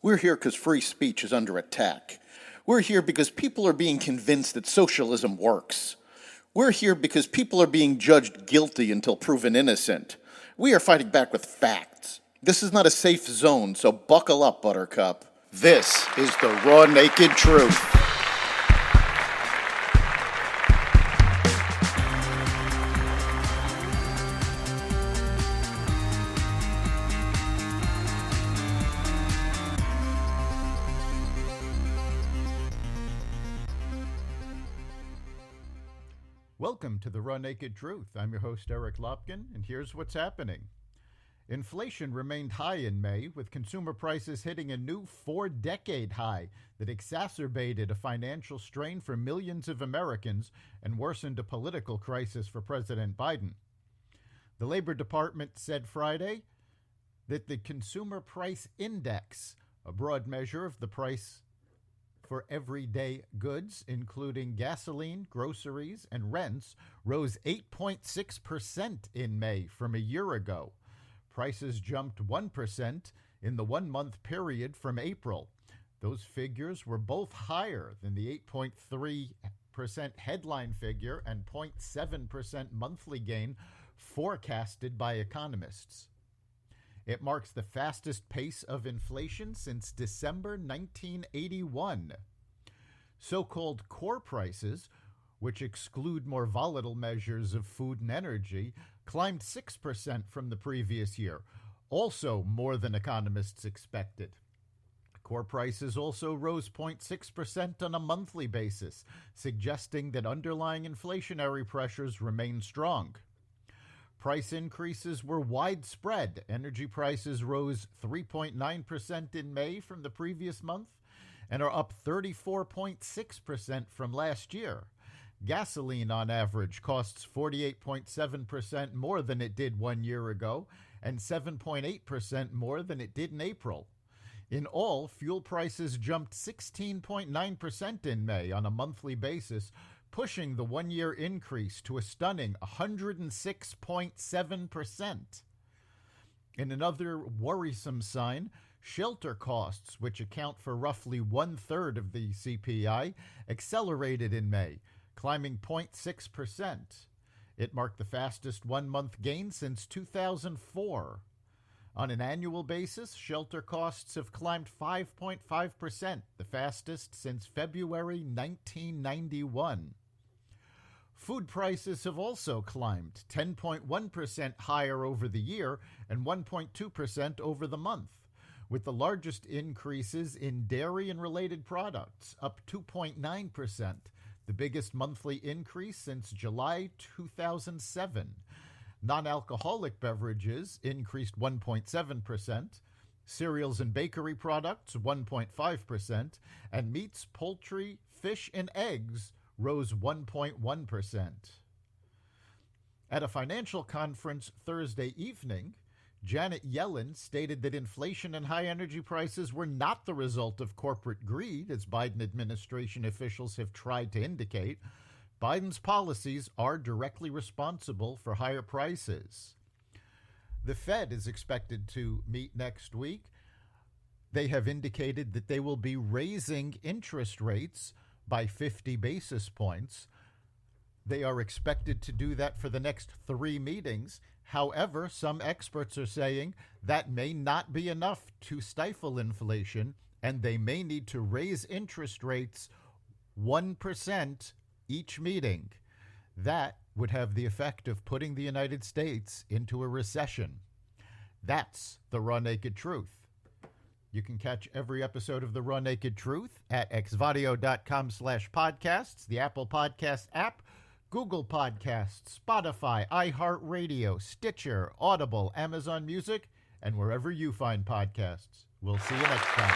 We're here because free speech is under attack. We're here because people are being convinced that socialism works. We're here because people are being judged guilty until proven innocent. We are fighting back with facts. This is not a safe zone, so buckle up, Buttercup. This is the raw, naked truth. Welcome to the Raw Naked Truth. I'm your host, Eric Lopkin, and here's what's happening. Inflation remained high in May, with consumer prices hitting a new 4-decade high that exacerbated a financial strain for millions of Americans and worsened a political crisis for President Biden. The Labor Department said Friday that the Consumer Price Index, a broad measure of the price for everyday goods, including gasoline, groceries, and rents, rose 8.6% in May from a year ago. Prices jumped 1% in the one-month period from April. Those figures were both higher than the 8.3% headline figure and 0.7% monthly gain forecasted by economists. It marks the fastest pace of inflation since December 1981. So-called core prices, which exclude more volatile measures of food and energy, climbed 6% from the previous year, also more than economists expected. Core prices also rose 0.6% on a monthly basis, suggesting that underlying inflationary pressures remain strong. Price increases were widespread. Energy prices rose 3.9% in May from the previous month and are up 34.6% from last year. Gasoline, on average, costs 48.7% more than it did 1 year ago and 7.8% more than it did in April. In all, fuel prices jumped 16.9% in May on a monthly basis, pushing the one-year increase to a stunning 106.7%. In another worrisome sign, shelter costs, which account for roughly one-third of the CPI, accelerated in May, climbing 0.6%. It marked the fastest one-month gain since 2004. On an annual basis, shelter costs have climbed 5.5%, the fastest since February 1991. Food prices have also climbed, 10.1% higher over the year and 1.2% over the month, with the largest increases in dairy and related products, up 2.9%, the biggest monthly increase since July 2007. Non-alcoholic beverages increased 1.7%, cereals and bakery products 1.5%, and meats, poultry, fish, and eggs rose 1.1%. At a financial conference Thursday evening, Janet Yellen stated that inflation and high energy prices were not the result of corporate greed, as Biden administration officials have tried to indicate. Biden's policies are directly responsible for higher prices. The Fed is expected to meet next week. They have indicated that they will be raising interest rates by 50 basis points. They are expected to do that for the next 3 meetings. However, some experts are saying that may not be enough to stifle inflation, and they may need to raise interest rates 1% each meeting. That would have the effect of putting the United States into a recession. That's the Raw Naked Truth. You can catch every episode of the Raw Naked Truth at xvadio.com/podcasts, the Apple Podcast app, Google Podcasts, Spotify, iHeartRadio, Stitcher, Audible, Amazon Music, and wherever you find podcasts. We'll see you next time.